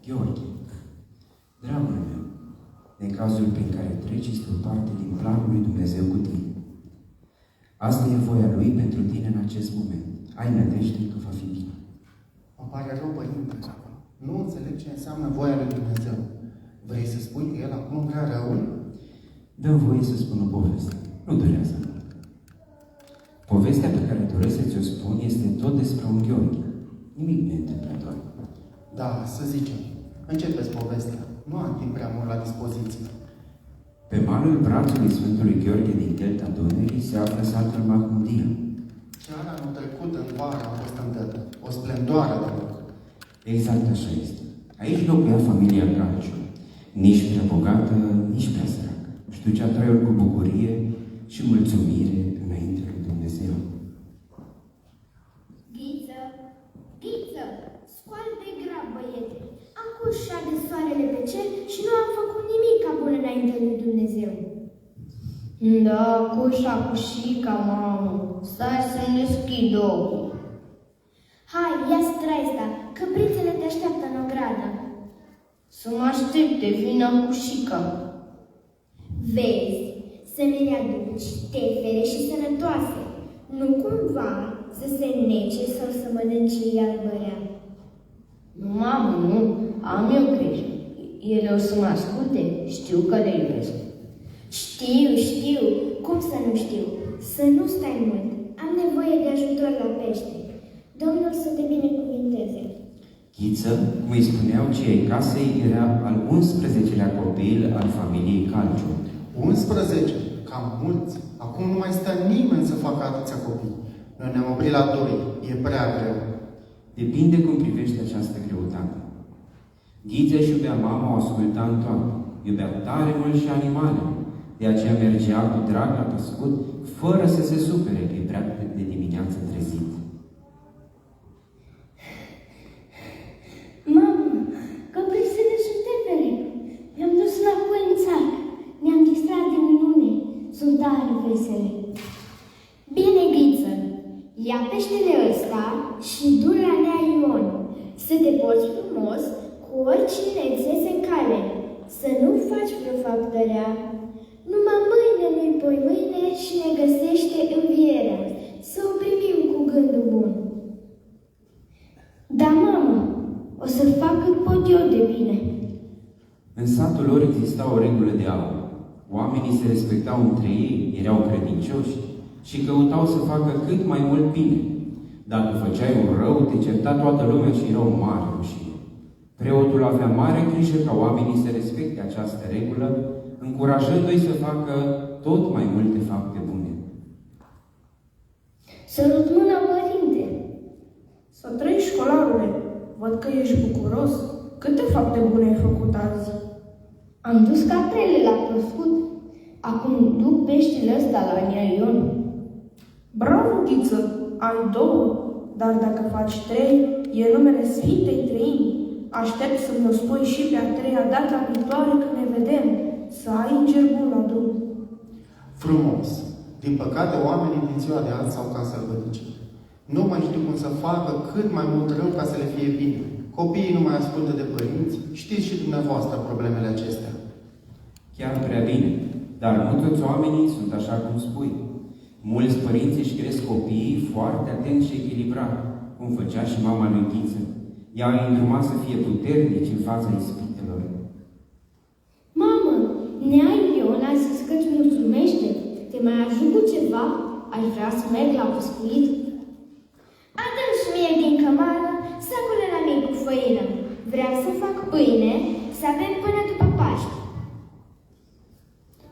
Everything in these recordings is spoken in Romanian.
Gheorghe, dragul meu, necazul prin care treci este o parte din planul lui Dumnezeu cu tine. Asta e voia lui pentru tine în acest moment. Ai nădejde că va fi bine. Îmi pare rău, părinte. Nu înțeleg ce înseamnă voia lui Dumnezeu. Vrei să spui că el acum vrea răul? Dă-mi voie să spun o poveste. Nu durează mult. Povestea pe care doresc să ți-o spun este tot despre un Gheorghe. Nimic neîntâmplător. Da, să zicem. Începeți povestea. Nu am timp prea mult la dispoziție. Pe malul brațului Sfântului Gheorghe din delta Dunării se află satul Mahmudia. Chiar anul trecut, în vară, a fost îndată. O splendoare de loc. Exact așa este. Aici locuia familia Calciu. Nici prea bogată, nici prea săracă. Își ducea traiul cu bucurie și mulțumire înainte lui Dumnezeu. Ghiță, Ghiță, scoală de grab, băiete. Acum șade soarele pe cer și nu am făcut nimic ca bun înainte lui Dumnezeu. Da, cușa, cușica, mamă. Stai să-mi deschid ochii. Hai, ia straista, căprițele te așteaptă în ogradă. Să mă aștepte, vină cușica. Vezi, să ne readuci tefere și sănătoase, nu cumva să se nece sau să mănânce iarbărea. Nu, mamă, nu. Am eu grijă. Ele o să mă asculte. Știu că le iubesc. Știu, cum să nu știu? Să nu stai mult, am nevoie de ajutor la pește. Domnul să te binecuvinteze. Ghiță, cum îi spuneau cei ai casei, era al 11-lea copil al familiei Calciu. 11? Cam mulți. Acum nu mai stă nimeni să facă atâția copii. Noi ne-am oprit la 2. E prea greu. Depinde cum privește această greutate. Ghiță își iubea mama, o asculta în toate. Iubea tare mult și animale. De aceea mergea cu drag la pescut, fără să se supere că e prea de dimineață trezit. Mamă, căprițele sunt tefere. Ne-am dus înapoi în țară. Ne-am distrat de minune. Sunt tare vesele. Bine, Ghiță, ia peștele ăsta și du la Nea Ion. Să te porți frumos cu oricine îți iese cale. Să nu faci vreo faptă rea. Numai mâine, nu-i poi mâine și ne găsește învierea. Să o primim cu gândul bun. Da, mamă, o să fac cât pot eu de bine. În satul lor exista o regulă de aur. Oamenii se respectau între ei, erau credincioși și căutau să facă cât mai mult bine. Dacă făceai un rău, te certa toată lumea și era o mare rușine. Preotul avea mare grijă ca oamenii să respecte această regulă, încurajându-i să facă tot mai multe fapte bune. Sărut mâna, părinte! Să trăiești, școlarule! Văd că ești bucuros. Câte fapte bune ai făcut azi? Am dus caprele la pescut. Acum duc peștele ăsta la Nea Ion. Bravo, Ghiță! Ai 2, dar dacă faci 3, e numele Sfintei Treimi. Aștept să mi-o spui și pe a 3-a data viitoare când ne vedem. Să ai înger bun la drum. Frumos. Din păcate, oamenii din ziua de azi s-au cam sărbăticit. Nu mai știu cum să facă cât mai mult rău ca să le fie bine. Copiii nu mai ascultă de părinți. Știți și dumneavoastră problemele acestea. Chiar prea bine, dar nu toți oamenii sunt așa cum spui. Mulți părinți își cresc copiii foarte atenți și echilibrați, cum făcea și mama lui Ghiță. Ea îi îndruma să fie puternici în fața ispitelor. Mamă, Nea Ion a zis că îți mulțumește. Te mai ajut cu ceva? Aș vrea să merg la pescuit. Adă-mi și mie din cămară sacurile la mei cu făină. Vreau să fac pâine, să avem până după Paști.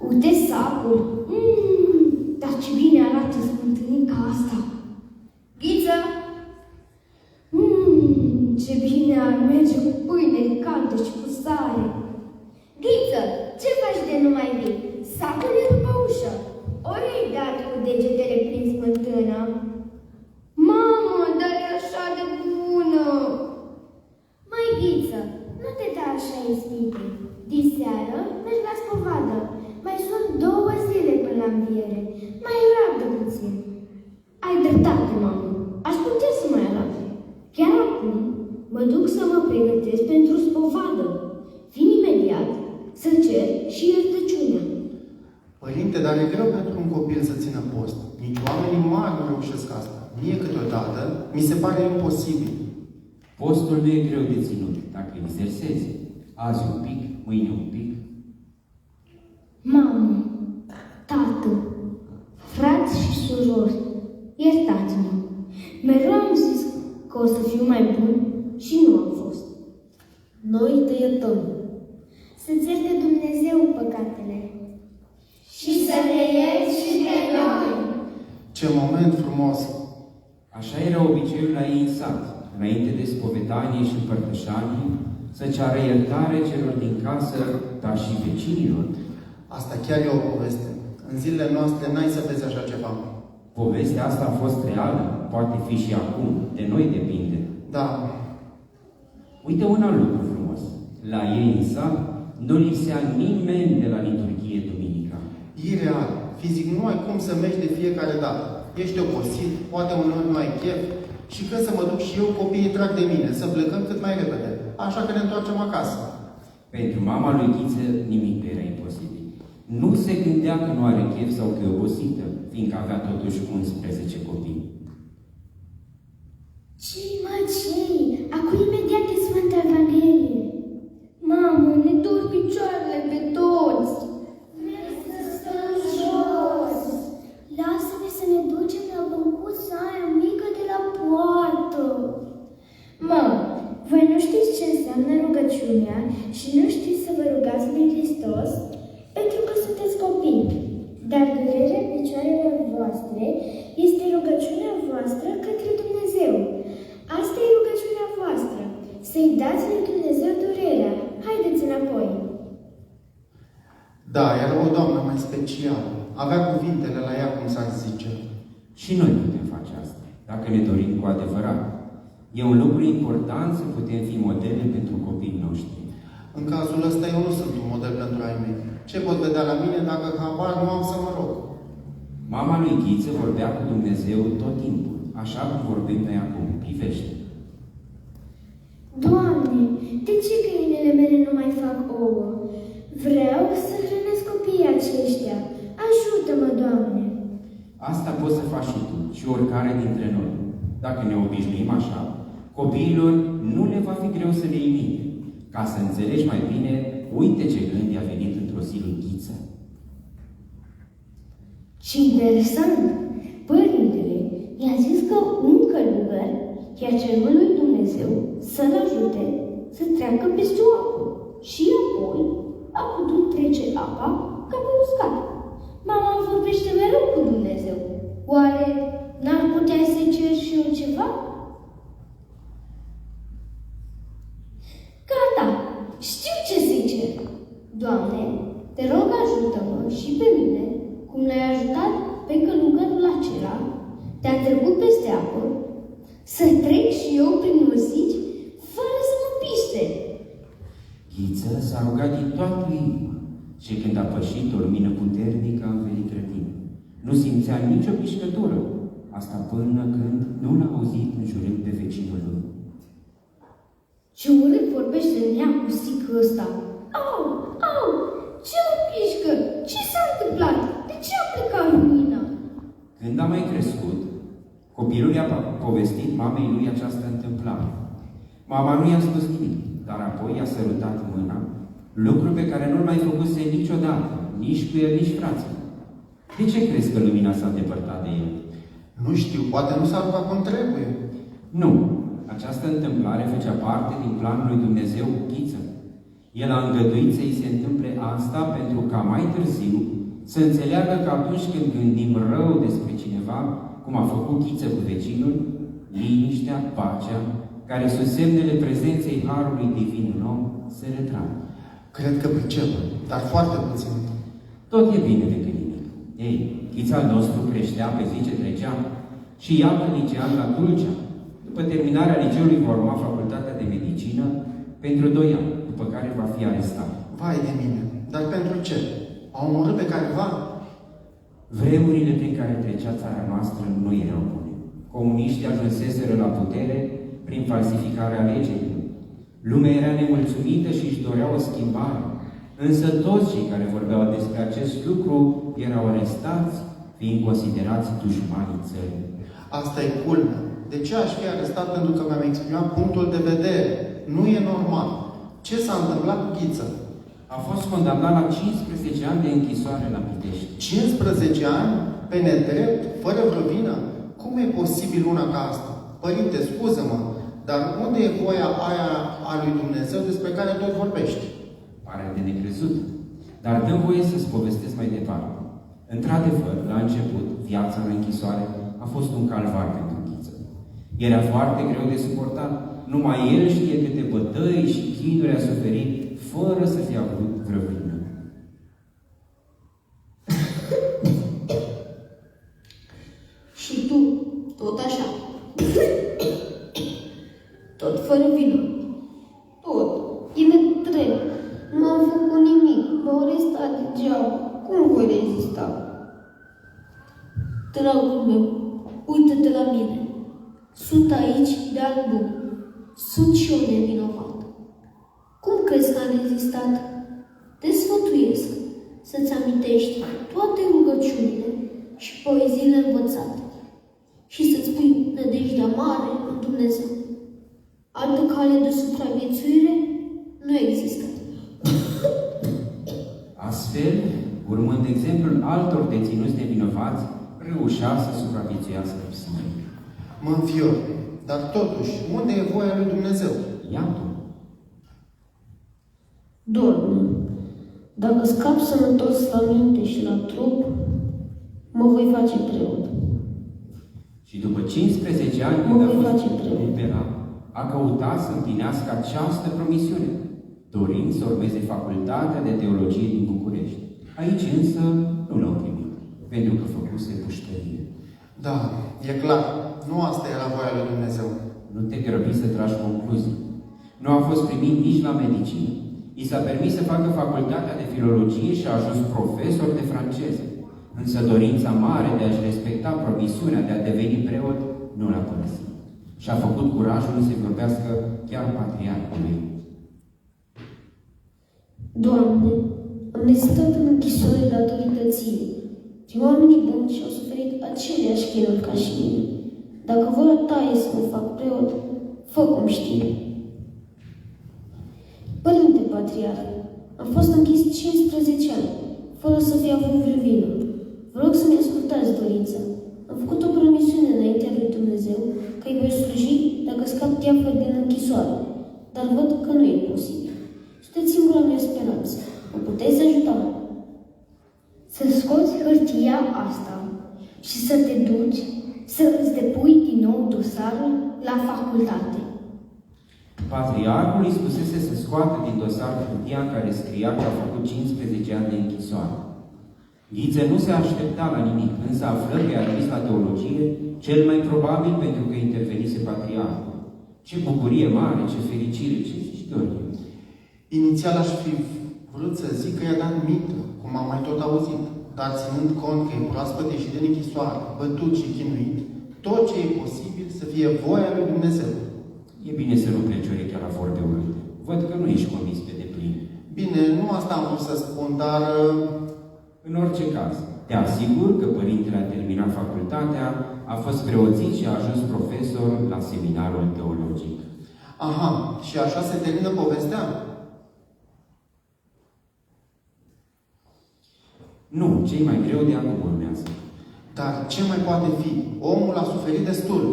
Uite sacul! Dar ce bine arată smântânica asta! Ghiță! Ce bine ar merge cu pâine caldă și cu sare! Ghiță, ce faci de nu mai vii? Sacul e după ușă. Ori ai dat cu degetele prin smântână? Mamă, dar e așa de bună! Măi, Ghiță, nu te da așa ispite. Diseară mergi la spovadă. Mai sunt 2 zile până la înviere. Mai rabdă puțin. Ai dreptate, mamă. Aș putea să mai arate. Chiar acum mă duc să mă pregătesc pentru spovadă. dovadă. Vin imediat să cer și iertăciunea. Părinte, dar e greu pentru un copil să țină post. Nici oamenii mari nu reușesc asta. Mie câteodată mi se pare imposibil. Postul nu e greu de ținut dacă îl exersezi. Azi un pic, mâine un pic. Mamă, tată, frați și surori, iertați-mă. Mereu am zis că o să fiu mai bun și nu am fost. Noi te iertăm. Să-ți ierte Dumnezeu păcatele. Și să ne ierți și pe noi. Ce moment frumos! Așa era obiceiul la ei în sat, înainte de spovedanie și împărtășanie, să ceară iertare celor din casă, dar și vecinilor. Asta chiar e o poveste. În zilele noastre n-ai să vezi așa ceva. Povestea asta a fost reală, poate fi și acum, de noi depinde. Da, Uite un alt lucru frumos. La ei în sat nu lipsea nimeni de la liturghie duminica. e real. Fizic nu ai cum să mergi de fiecare dată. Ești obosit, poate uneori nu ai chef. Și când să mă duc și eu, copiii trag de mine, să plecăm cât mai repede. Așa că ne întoarcem acasă. Pentru mama lui Ghiță nimic nu era imposibil. Nu se gândea că nu are chef sau că e obosită, fiindcă avea totuși 11 copii. Cei mai cei, acum imediat e Sfânta Evanghelie. Mamă, ne dor picioarele pe toți. Vrem să stăm jos. Lasă-ne să ne ducem la băncuța aia mică de la poartă. Mamă, voi nu știți ce înseamnă rugăciunea și nu știți să vă rugați lui Hristos pentru că sunteți copii. Dar durerea picioarelor voastre este rugăciunea voastră către Dumnezeu. Asta e rugăciunea voastră. Să-i dați lui Dumnezeu durerea. Haideți înapoi. Da, era o doamnă mai specială. Avea cuvintele la ea, cum s-ar zice. Și noi putem face asta, dacă ne dorim cu adevărat. E un lucru important să putem fi modele pentru copiii noștri. În cazul ăsta eu nu sunt un model pentru ai mei. Ce pot vedea la mine dacă habar nu am să mă rog? Mama lui Ghiță vorbea cu Dumnezeu tot timpul, așa cum vorbim noi acum. Privește. Doamne, de ce găinile mele nu mai fac ouă? Vreau să hrănesc copiii aceștia. Ajută-mă, Doamne! Asta poți să faci și tu și oricare dintre noi. Dacă ne obișnuim așa, copiilor nu le va fi greu să le imite. Ca să înțelegi mai bine, uite ce gând i-a venit într-o zi lui Ghiță. Ce interesant! Părintele i-a zis că un călugăr i-a cerut lui Dumnezeu să-l ajute să treacă peste o apă și apoi a putut trece apa ca pe uscat. Mama vorbește mereu cu Dumnezeu. Oare n-ar putea să-i cer și eu ceva? Gata! Știu ce să-i cer! Doamne, te rog ajută-mă și pe mine, cum l-ai ajutat pe călugărul acela, te-a trecut peste apă, să trec și eu prin urzici fără să mă piște. Ghiță s-a rugat din toată inima și când a pășit o lumină puternică a învelit grădină. Nu simțea nicio pișcătură, asta până când nu l-a auzit înjurând pe vecinul lui. Ce urât vorbește neacusticul ăsta! Au! Au! Ce mă pișcă? Ce s-a întâmplat? De ce a plecat lumina? Când a mai crescut, copilul i-a povestit mamei lui această întâmplare. Mama nu i-a spus nimic, dar apoi i-a sărutat mâna, lucru pe care nu-l mai făcuse niciodată, nici cu el, nici frații. De ce crezi că lumina s-a îndepărtat de el? Nu știu, poate nu s-a rugat cum trebuie. Nu. Această întâmplare făcea parte din planul lui Dumnezeu cu Ghiță. El a îngăduit să-i se întâmple asta pentru ca mai târziu să înțeleagă că atunci când gândim rău despre cineva, cum a făcut Ghiță cu vecinul, liniștea, pacea, care sunt semnele prezenței Harului Divin în om, se retrag. Cred că pricep, dar foarte puțin. Tot e bine decât nimic. Ei, Ghița nostru creștea pe zi ce trecea și iată licean la Tulcea. După terminarea liceului va urma facultatea de medicină pentru 2 ani, după care va fi arestat. Vai de mine, dar pentru ce? Au omorât pe careva? Vremurile prin care trecea țara noastră nu erau bune. Comuniștii ajunseseră la putere prin falsificarea alegerilor. Lumea era nemulțumită și își dorea o schimbare. Însă toți cei care vorbeau despre acest lucru erau arestați, fiind considerați dușmanii țării. Asta e culmea. De ce aș fi arestat pentru că mi-am exprimat punctul de vedere? Nu e normal. Ce s-a întâmplat cu Ghiță? A fost condamnat la 15 ani de închisoare la Pitești. 15 ani? Pe nedrept? Fără vreo vină? Cum e posibil una ca asta? Părinte, scuză-mă, dar unde e voia aia a lui Dumnezeu despre care tot vorbești? Pare de necrezut, dar dăm voie să-ți povestesc mai departe. Într-adevăr, la început, viața în închisoare a fost un calvar pentru Ghiță. Era foarte greu de suportat. Numai el știe câte bătăi și chinuri a suferit, fără să fie avut vreo vină. Și tu, tot așa. Tot fără vină. Tot. E nedrept. Nu am făcut nimic. M-au arestat degeaba. Cum voi rezista? Dragul meu, uită-te la mine. Sunt aici de albu. Sunt și eu nevinovat. Cum crezi că am rezistat? Te sfătuiesc să-ți amintești toate rugăciunile și poeziile învățate și să-ți pui nădejdea mare în Dumnezeu. Altă cale de supraviețuire nu există. Astfel, urmând exemplul altor deținuți nevinovați, reușea să supraviețuiască singur. Mă înfior. Dar totuși, unde e voia lui Dumnezeu? Iată. Doamne, dacă scap sănătos la minte și la trup, mă voi face preot. Și după 15 ani, Mă când a voi fost face preot. eliberat, a căutat să împlinească această promisiune, dorind să urmeze facultatea de teologie din București. Aici însă nu l-au primit, pentru că făcuse pușcărie. Da, e clar. Nu asta era voia lui Dumnezeu. Nu te grăbi să tragi concluzii. Nu a fost primit nici la medicină. I s-a permis să facă facultatea de filologie și a ajuns profesor de franceză. Însă dorința mare de a-și respecta promisiunea de a deveni preot nu l-a părăsit. Și a făcut curajul să vorbească chiar patriarhului. Doamne, am rezistat în închisoare datorită ție. Și oamenii buni și-au suferit aceleași chinuri ca și mine. Dacă voia ta e să mă fac preot, fă cum știi. Părinte Patriarh, am fost închis 15 ani, fără să fi avut vreo vină. Vă rog să-mi ascultați dorința. Am făcut o promisiune înaintea lui Dumnezeu că îi voi sluji dacă scap teafăr din închisoare, dar văd că nu e posibil. Sunteți singura mea speranță. Mă puteți ajuta? Să scoți hârtia asta și să te duci să îți depui din nou dosarul la facultate. Patriarhul îi spusese să scoată din dosar hârtia în care scria că a făcut 15 ani de închisoare. Ghiță nu se aștepta la nimic, însă află că i-a admis la teologie, cel mai probabil pentru că intervenise patriarhul. Ce bucurie mare, ce fericire, ce zici, Dorie? Inițial aș fi vrut să zic că i-a dat mită, cum am mai tot auzit, dar ținând cont că e proaspăt ieșit din închisoare, bătut și chinuit, tot ce e posibil să fie voia lui Dumnezeu. E bine să nu pleci urechea la vorbe urâte. Văd că nu ești convins pe deplin. Bine, nu asta am vrut să spun, dar... În orice caz, te asigur că părintele a terminat facultatea, a fost preoțit și a ajuns profesor la seminarul teologic. Aha, și așa se termină povestea? Nu, cei mai greu de acum urmează. Dar ce mai poate fi? Omul a suferit destul.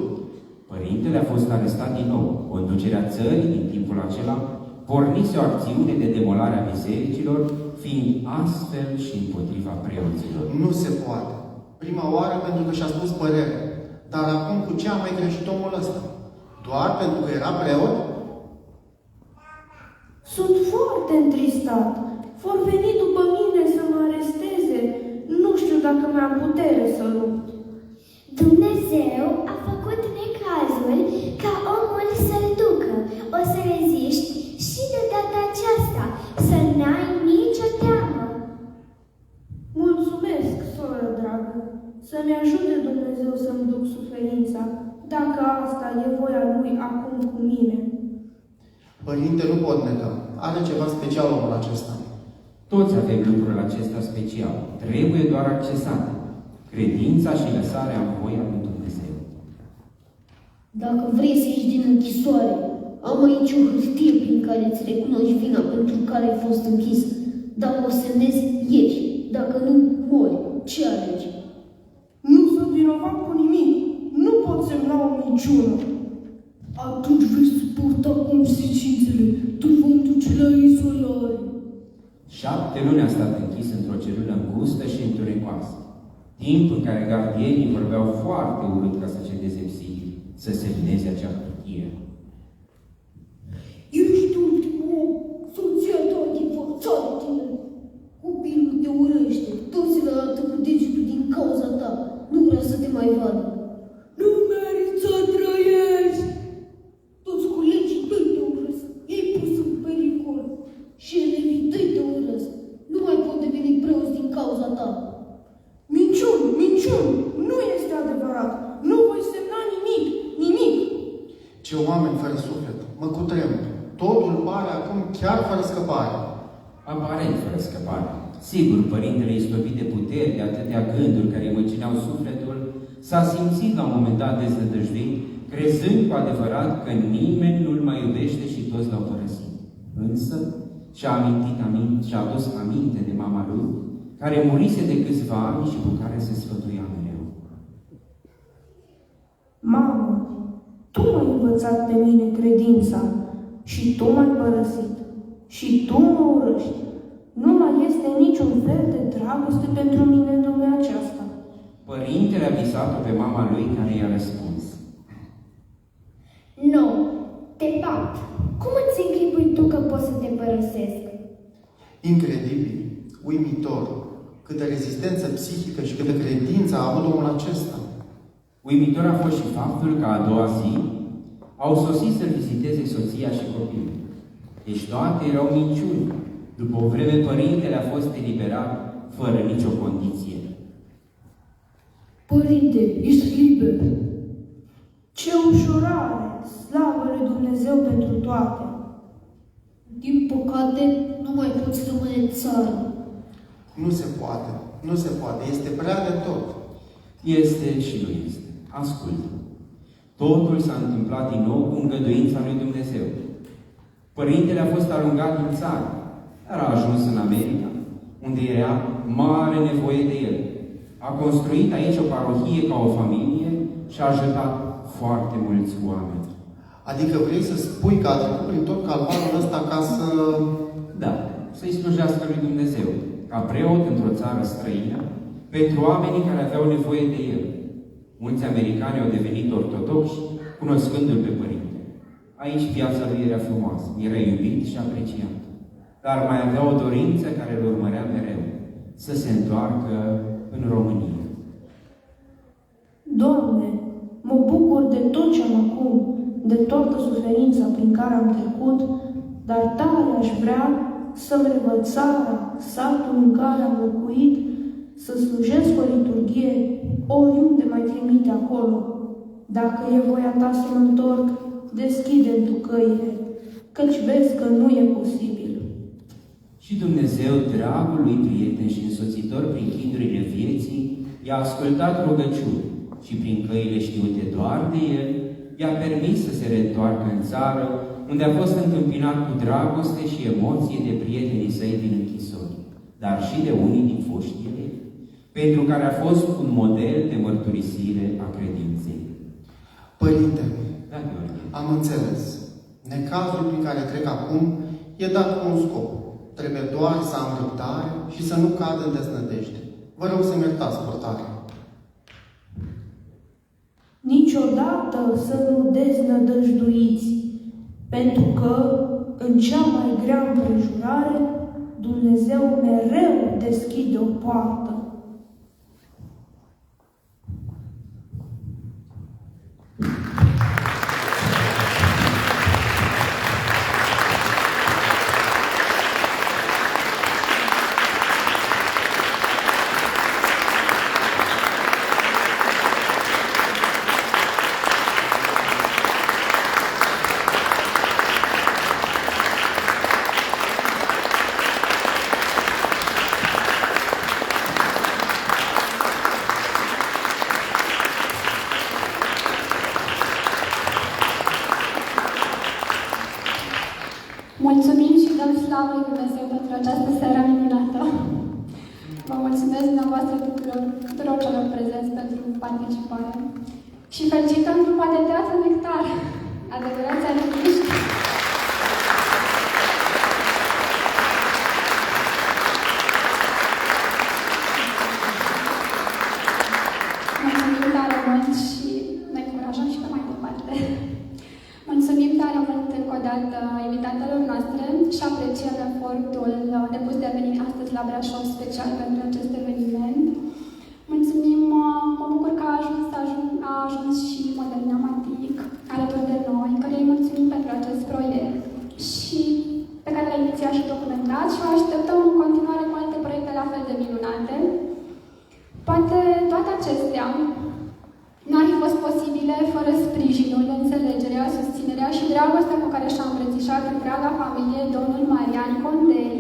Părintele a fost arestat din nou. Conducerea țării, din timpul acela, pornise o acțiune de demolare a bisericilor, fiind astfel și împotriva preoților. Nu se poate. Prima oară pentru că și-a spus părerea. Dar acum cu ce a mai greșit omul ăsta? Doar pentru că era preot? Sunt foarte întristat. Vor veni după mine să mă aresteze. Nu știu dacă mi-am putere să lupt. Dumnezeu a făcut necazul ca omul să-l ducă. O să reziști și de data aceasta, să n-ai nicio teamă. Mulțumesc, soră dragă. Să-mi ajute Dumnezeu să-mi duc suferința, dacă asta e voia Lui acum cu mine. Părinte, nu pot nega. Are ceva special omul acesta. Toți avem lucrul acesta special. Trebuie doar accesat. Credința și lăsarea în voia lui Dumnezeu. Dacă vrei să ieși din închisoare, am aici o hârtie prin care îți recunoști vina pentru care ai fost închis. Dacă o semnezi, ieși. Dacă nu, mori. Ce alegi? Nu sunt vinovat cu nimic. Nu pot semna o minciună. Atunci vei suporta consecințele. Te vom duce la izolare. 7 luni a stat închis într-o celulă îngustă și întunecoasă. Timp în care gardienii vorbeau foarte urât ca să cedeze psihic, să semneze acea hârtie. Ești ultimul om. Soția ta a divorțat de tine. Copilul te urăște. Toți îl arată cu degetul din cauza ta. Nu vrea să te mai vadă. Nu meriți să trăiești. Toți colegii tăi te urăsc. I-ai pus în pericol. Și elevii tăi te urăsc. Nu mai pot deveni preoți din cauza ta. Minciuni, minciuni! Nu este adevărat! Nu voi semna nimic, nimic! Ce oameni fără suflet. Mă cutremur. Totul pare acum chiar fără scăpare. Aparent fără scăpare. Sigur, părintele istopit de putere, de atâtea gânduri care îi măcineau sufletul, s-a simțit la un moment dat deznădăjduit, crezând cu adevărat că nimeni nu-l mai iubește și toți l-au părăsit. Însă și-a adus aminte de mama lui, care murise de câțiva ani și cu care se sfătuia mereu. Mamă, tu m-ai învățat pe mine credința și tu m-ai părăsit și tu mă urăști. Nu mai este niciun fel de dragoste pentru mine în lumea aceasta. Părintele a visat-o pe mama lui, care i-a răspuns. Nu, te bat. Cum îți închipui tu că poți să te părăsesc? Incredibil, uimitor, câtă rezistență psihică și câtă credință a avut omul acesta. Uimitor a fost și faptul că a doua zi au sosit să-l viziteze soția și copilul. Deci toate erau minciuni. După o vreme, părintele a fost eliberat fără nicio condiție. Părinte, ești liber. Ce ușurare! Slavă lui Dumnezeu pentru toate! Din păcate, nu mai poți rămâne în țară. Nu se poate, nu se poate, este prea de tot. Este și nu este. Ascultă. Totul s-a întâmplat din nou cu îngăduința lui Dumnezeu. Părintele a fost alungat din țară, dar a ajuns în America, unde era mare nevoie de el. A construit aici o parohie ca o familie și a ajutat foarte mulți oameni. Adică vrei să spui că a trecut prin tot calvarul ăsta ca să... Da, să-i slujească lui Dumnezeu, ca preot într-o țară străină, pentru oamenii care aveau nevoie de el. Mulți americani au devenit ortodoxi, cunoscându-l pe părinte. Aici viața lui era frumoasă, era iubit și apreciat. Dar mai avea o dorință care îl urmărea mereu, să se întoarcă în România. Doamne, mă bucur de tot ce am acum, de toată suferința prin care am trecut, dar tare aș vrea să-mi revăd țara, satul în care am locuit, să slujesc o liturghie oriunde mai trimite acolo. Dacă e voia ta să mă întorc, deschide-mi tu căile, căci vezi că nu e posibil. Și Dumnezeu, dragul lui prieten și însoțitor prin chinurile vieții, i-a ascultat rugăciuni și prin căile știute doar de el, i-a permis să se reîntoarcă în țară, unde a fost întâmpinat cu dragoste și emoție de prietenii săi din închisori, dar și de unii din foștii ei, pentru care a fost un model de mărturisire a credinței. Părinte, Da, Gheorghe. am înțeles. Necazul prin care trec acum e dat cu un scop. Trebuie doar să am răbdare și să nu cad în deznădejde. Vă rog să-mi iertați purtarea. Niciodată să nu deznădăjduiți, pentru că în cea mai grea împrejurare Dumnezeu mereu deschide o poartă. Mulțumim și dăm slavă lui Dumnezeu pentru această seară minunată. Vă mulțumesc dumneavoastră tuturor celor prezenți pentru participare. Și felicităm grupa de teatru Nectar, adevărați artiști. Mulțumim tare mult și ne încurajăm și pe mai departe. Mulțumim tare mult încă o dată invitatelor noastre și apreciem efortul depus de a veni astăzi la Brașov special pentru acest eveniment. Mulțumim, mă bucur că a ajuns și Moderna Matic alături de noi, care îi mulțumim pentru acest proiect și pe care l-a inițiat și documentat și o așteptăm în continuare cu alte proiecte la fel de minunate. Poate toate acestea nu ar fi fost posibile fără sprijinul, înțelegerea, susținerea și dragostea cu care și-a îmbrățișat întreaga familie domnul Marian Condei.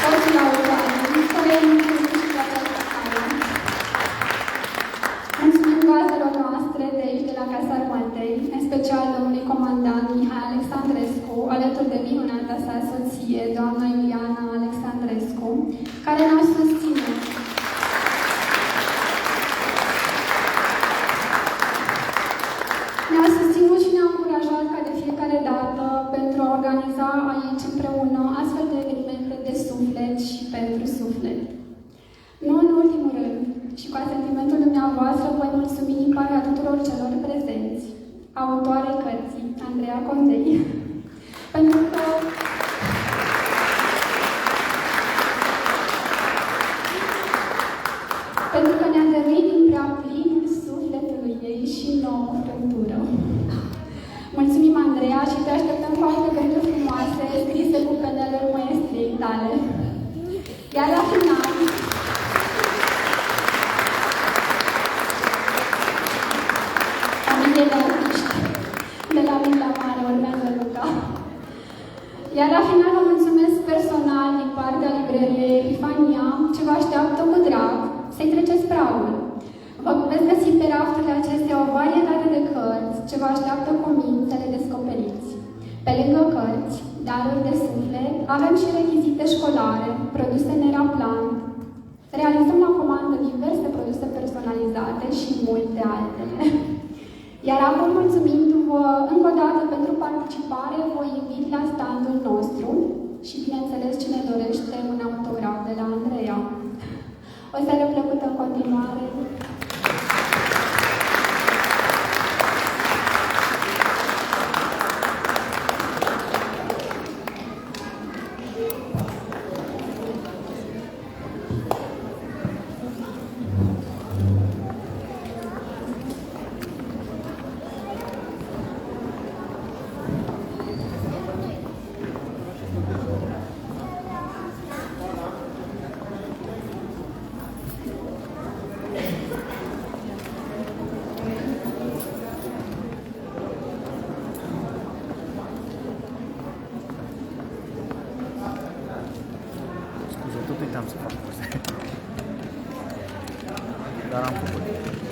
Soțul autoarului, care îi mulțumim și de această seară. Mulțumim gazelor noastre de aici, de la Casa Armatei, în special domnului comandant Mihai Alexandrescu, alături de minunata sa soție, doamna Iuliana Alexandrescu, care ne-au susținut. Ne-au susținut și ne-au încurajat ca de fiecare dată pentru a organiza aici împreună astfel de evenimente de suflet și pentru suflet. Nu în ultimul rând, și cu asentimentul dumneavoastră voi mulțumi din partea tuturor celor prezenți, autoarei cărții, Andreea Condei, pentru că ne-a dăruit din prea plin sufletului ei și nouă frântură. Mulțumim, Andreea, și te așteptăm cu alte gânduri frumoase scrise cu penelul maestriei tale. Iar la final, familie de artiști, de la mic la mare, urmează Luca. Iar la final vă mulțumesc personal din partea librăriei Epifania, ce vă așteaptă cu drag să-i treceți pragul. Vă veți găsi pe rafturile acestea o varietate de cărți ce vă așteaptă cu minte să le descoperiți. Pe lângă cărți, daruri de suflet, avem și rechizite școlare, produse Neraplan. Realizăm la comandă diverse produse personalizate și multe altele. Iar acum, mulțumindu-vă încă o dată pentru participare, vă invit la standul nostru și, bineînțeles, cine dorește un autograf de la Andreea. O seară plăcută în continuare! Tot uitam să fac poze. Dar am făcut.